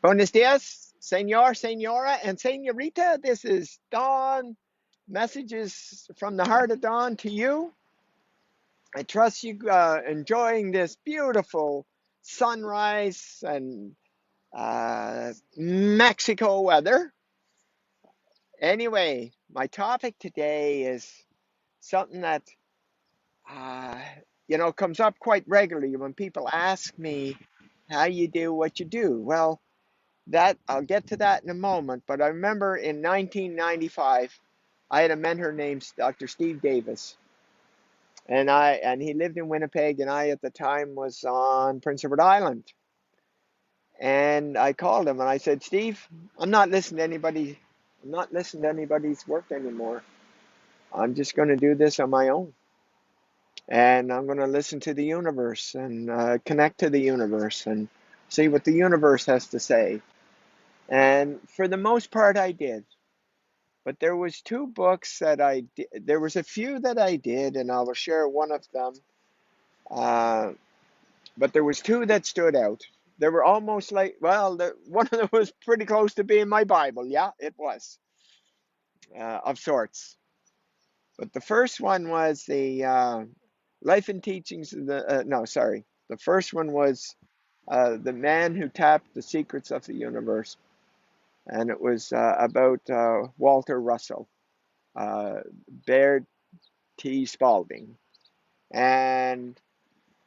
Buenos dias, senor, senora, and senorita. This is Don. Messages from the heart of Don to you. I trust you enjoying this beautiful sunrise and Mexico weather. Anyway, my topic today is something that uh, comes up quite regularly when people ask me how you do what you do. Well, that I'll get to that in a moment, but I remember in 1995, I had a mentor named Dr. Steve Davis, and he lived in Winnipeg, and I at the time was on Prince Edward Island, and I called him and I said, Steve, I'm not listening to anybody, I'm not listening to anybody's work anymore. I'm just going to do this on my own, and I'm going to listen to the universe and connect to the universe and see what the universe has to say. And for the most part, I did. But there was two books that I did. There was a few that I did, and I will share one of them. Uh, but there was two that stood out. They were almost like, well, one of them was pretty close to being my Bible. Yeah, it was, of sorts. But the first one was the Life and Teachings of the, no, sorry. The first one was The Man Who Tapped the Secrets of the Universe. And it was about Walter Russell, Baird T. Spalding. And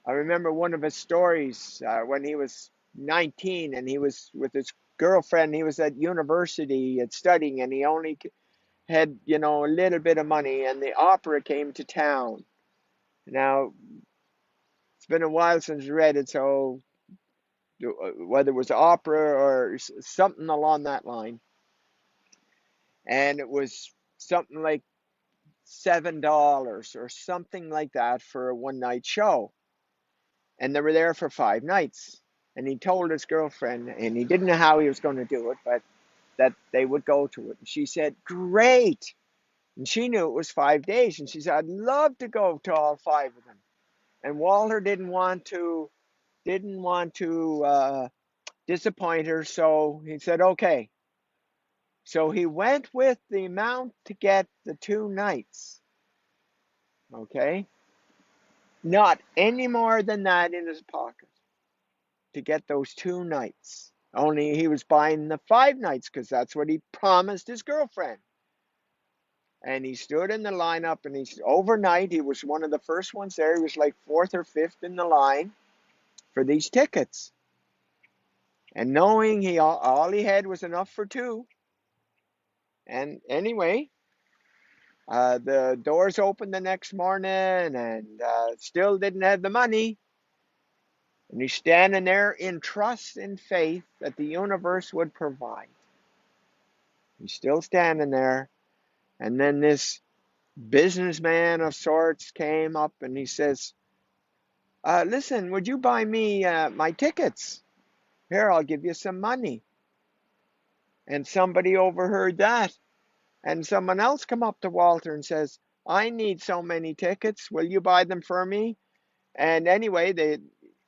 I remember one of his stories when he was 19 and he was with his girlfriend. He was at university and studying, and he only had, a little bit of money, and the opera came to town. Now, it's been a while since I read it, so whether it was opera or something along that line. And it was something like $7 or something like that for a one night show. And they were there for 5 nights. And he told his girlfriend, and he didn't know how he was going to do it, but that they would go to it. And she said, great. And she knew it was 5 days. And she said, I'd love to go to all five of them. And Walter didn't want to disappoint her. So he said, okay. So he went with the amount to get the 2 nights. Okay. Not any more than that in his pocket to get those 2 nights. Only he was buying the 5 nights because that's what he promised his girlfriend. And he stood in the lineup, and overnight, he was one of the first ones there. He was like fourth or fifth in the line for these tickets. And knowing all he had was enough for two. And anyway, the doors opened the next morning, and still didn't have the money. And he's standing there in trust and faith that the universe would provide. He's still standing there. And then this businessman of sorts came up and he says, listen, would you buy me my tickets? Here, I'll give you some money. And somebody overheard that. And someone else come up to Walter and says, I need so many tickets. Will you buy them for me? And anyway,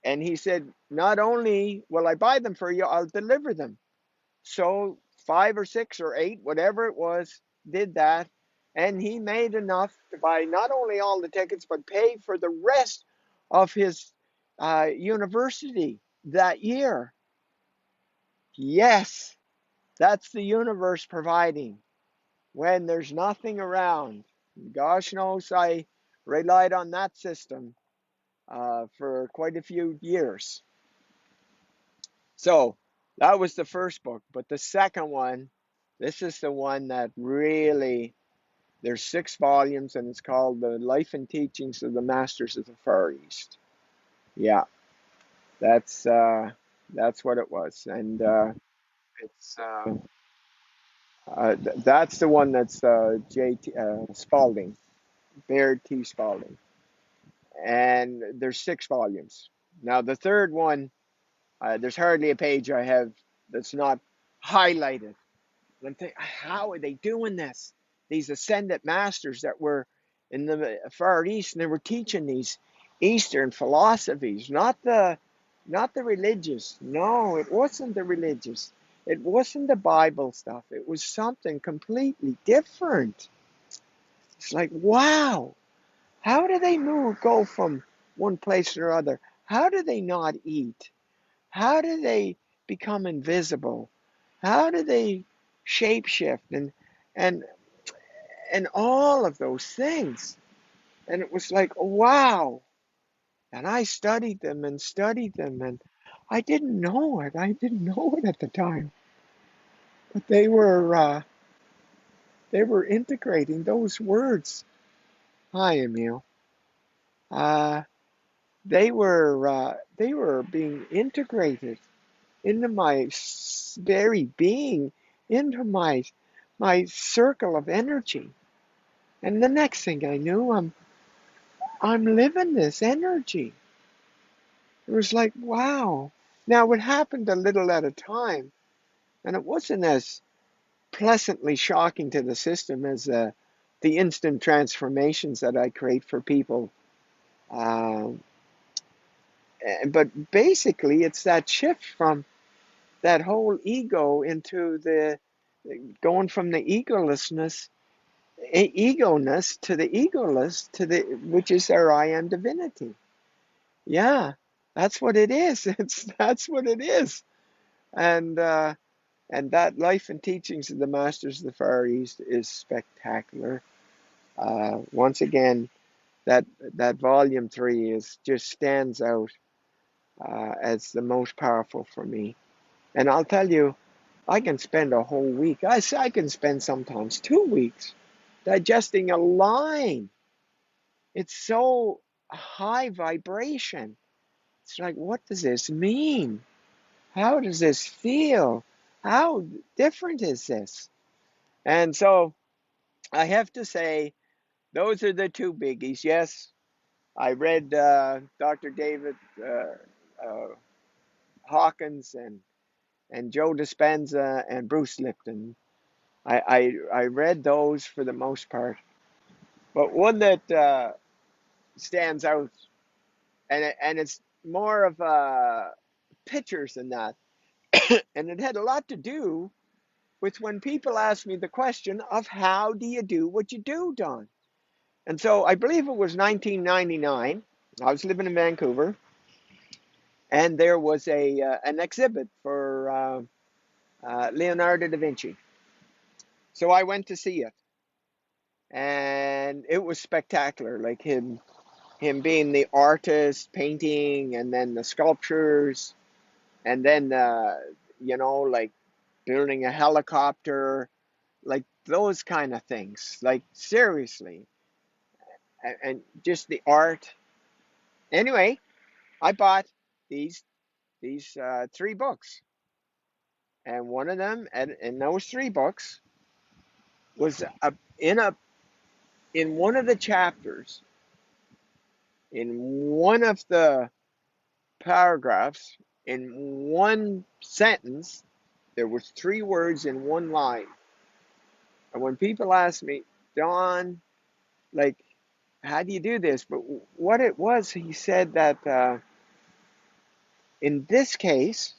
and he said, not only will I buy them for you, I'll deliver them. So 5 or 6 or 8, whatever it was, did that. And he made enough to buy not only all the tickets, but pay for the rest of his university that year. Yes, that's the universe providing when there's nothing around. Gosh knows I relied on that system for quite a few years. So that was the first book. But the second one, this is the one that really, there's 6 volumes, and it's called The Life and Teachings of the Masters of the Far East. Yeah, that's what it was. And it's that's the one that's J.T. Spalding, Baird T. Spalding. And there's 6 volumes. Now the third one, there's hardly a page I have that's not highlighted. And I'm thinking, how are they doing this? These ascendant masters that were in the Far East, and they were teaching these Eastern philosophies, not the religious. No, it wasn't the religious. It wasn't the Bible stuff. It was something completely different. It's like, wow, how do they go from one place to another? How do they not eat? How do they become invisible? How do they shapeshift and and all of those things? And it was like, wow. And I studied them, and I didn't know it. I didn't know it at the time, but they were integrating those words. Hi, Emil. Uh, they were being integrated into my very being, into my circle of energy. And the next thing I knew, I'm living this energy. It was like, wow. Now it happened a little at a time, and it wasn't as pleasantly shocking to the system as the instant transformations that I create for people. Um, but basically, it's that shift from that whole ego into the going from the egoness to the egoless to the which is our I am divinity. Yeah, that's what it is. That's what it is. And and that life and teachings of the masters of the Far East is spectacular. Once again, that that volume three is just stands out as the most powerful for me. And I'll tell you, I can spend a whole week. I can spend sometimes 2 weeks digesting a line. It's so high vibration. It's like, what does this mean? How does this feel? How different is this? And so I have to say, those are the two biggies. Yes, I read Dr. David uh, Hawkins and Joe Dispenza and Bruce Lipton. I read those for the most part, but one that stands out, and it's more of pictures than that, and it had a lot to do with when people ask me the question of how do you do what you do, Don? And so I believe it was 1999. I was living in Vancouver, and there was a an exhibit for Leonardo da Vinci. So I went to see it, and it was spectacular. Like him being the artist, painting, and then the sculptures, and then like building a helicopter, like those kind of things. Like seriously, and just the art. Anyway, I bought these three books, and one of them, and in those three books, was a in one of the chapters, in one of the paragraphs, in one sentence, there was three words in one line. And when people ask me, Don, like, how do you do this? But what it was, he said that in this case,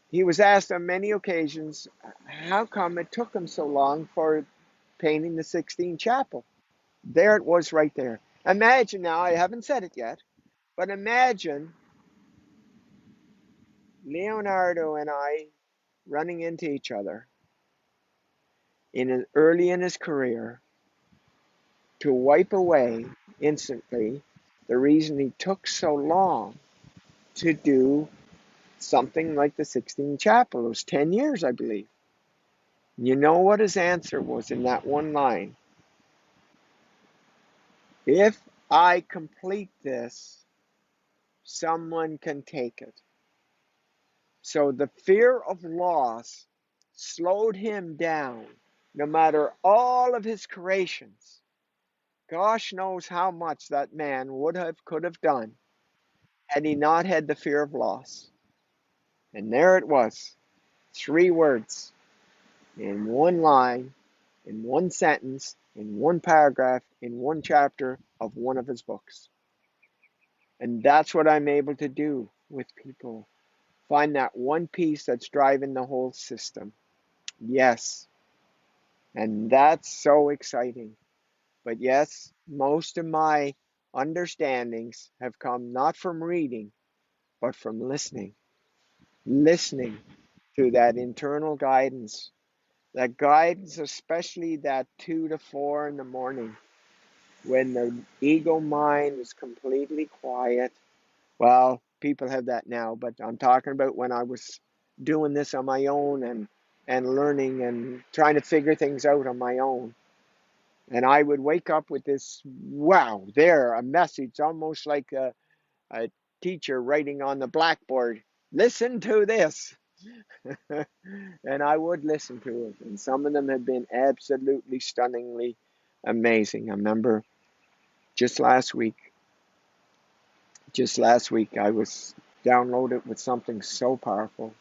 he was asked on many occasions, how come it took him so long for painting the Sistine Chapel? There it was right there. Imagine now, I haven't said it yet, but imagine Leonardo and I running into each other early in his career to wipe away instantly the reason he took so long to do something like the Sistine Chapel. It was 10 years, I believe. You know what his answer was in that one line? If I complete this, someone can take it. So the fear of loss slowed him down, no matter all of his creations. Gosh knows how much that man could have done had he not had the fear of loss. And there it was, three words in one line, in one sentence, in one paragraph, in one chapter of one of his books. And that's what I'm able to do with people Find that one piece that's driving the whole system. Yes, and that's so exciting. But yes, most of my understandings have come not from reading, but from listening. Listening to that internal guidance. That guidance, especially that 2 to 4 in the morning, when the ego mind is completely quiet. Well, people have that now, but I'm talking about when I was doing this on my own and learning and trying to figure things out on my own. And I would wake up with this, wow, there, a message, almost like a teacher writing on the blackboard. Listen to this. And I would listen to it. And some of them have been absolutely stunningly amazing. I remember just last week, I was downloaded with something so powerful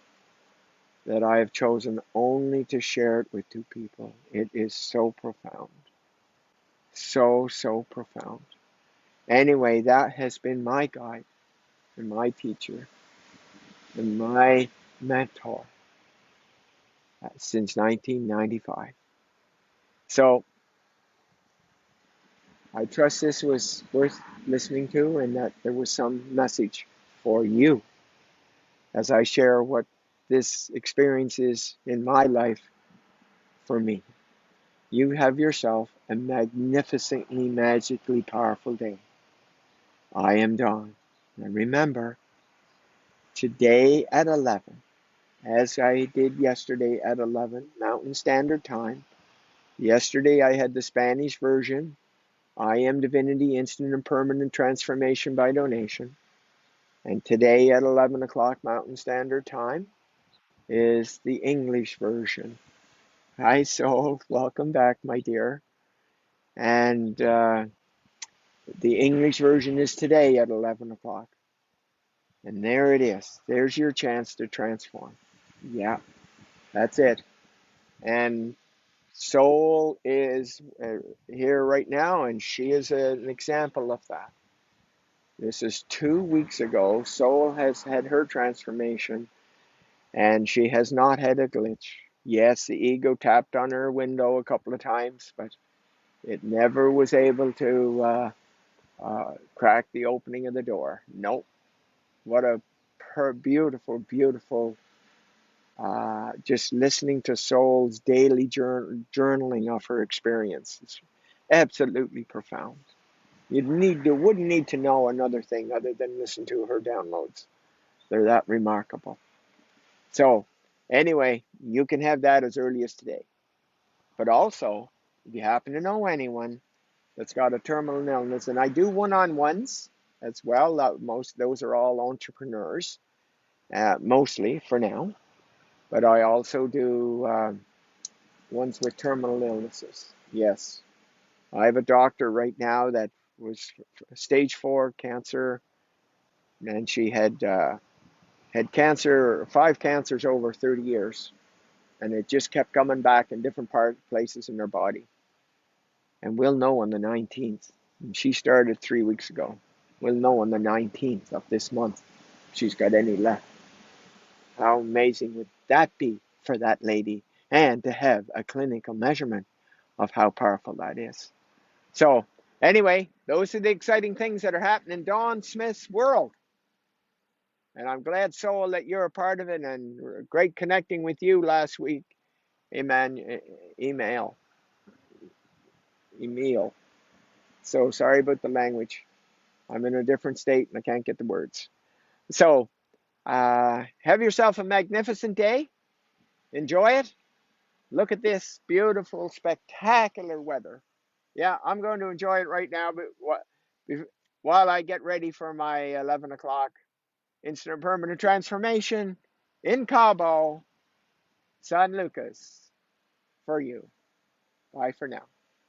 that I have chosen only to share it with two people. It is so profound. So, so profound. Anyway, that has been my guide and my teacher and my mentor since 1995. So I trust this was worth listening to and that there was some message for you as I share what this experience is in my life for me. You have yourself a magnificently, magically powerful day. I am Don. And remember, today at 11, as I did yesterday at 11 Mountain Standard Time. Yesterday I had the Spanish version, I Am Divinity Instant and Permanent Transformation by Donation. And today at 11 o'clock Mountain Standard Time is the English version. Hi, Soul. Welcome back, my dear. And the English version is today at 11 o'clock. And there it is. There's your chance to transform. Yeah, that's it. And Soul is here right now, and she is an example of that. This is 2 weeks ago. Soul has had her transformation, and she has not had a glitch. Yes, the ego tapped on her window a couple of times, but it never was able to crack the opening of the door. Nope. What a beautiful, beautiful, just listening to Soul's daily journaling of her experience. It's absolutely profound. Wouldn't need to know another thing other than listen to her downloads. They're that remarkable. So, anyway, you can have that as early as today. But also, if you happen to know anyone that's got a terminal illness, and I do one-on-ones as well. Most those are all entrepreneurs, mostly for now. But I also do ones with terminal illnesses. Yes, I have a doctor right now that was stage 4 cancer, and she had cancer, 5 cancers over 30 years, and it just kept coming back in different places in her body. And we'll know on the 19th. And she started 3 weeks ago. We'll know on the 19th of this month if she's got any left. How amazing would that be for that lady? And to have a clinical measurement of how powerful that is. So, anyway, those are the exciting things that are happening in Dawn Smith's world. And I'm glad, Soul, that you're a part of it, and great connecting with you last week, Emil. So sorry about the language. I'm in a different state and I can't get the words. So have yourself a magnificent day. Enjoy it. Look at this beautiful, spectacular weather. Yeah, I'm going to enjoy it right now, but while I get ready for my 11 o'clock instant permanent transformation in Cabo, San Lucas, for you. Bye for now.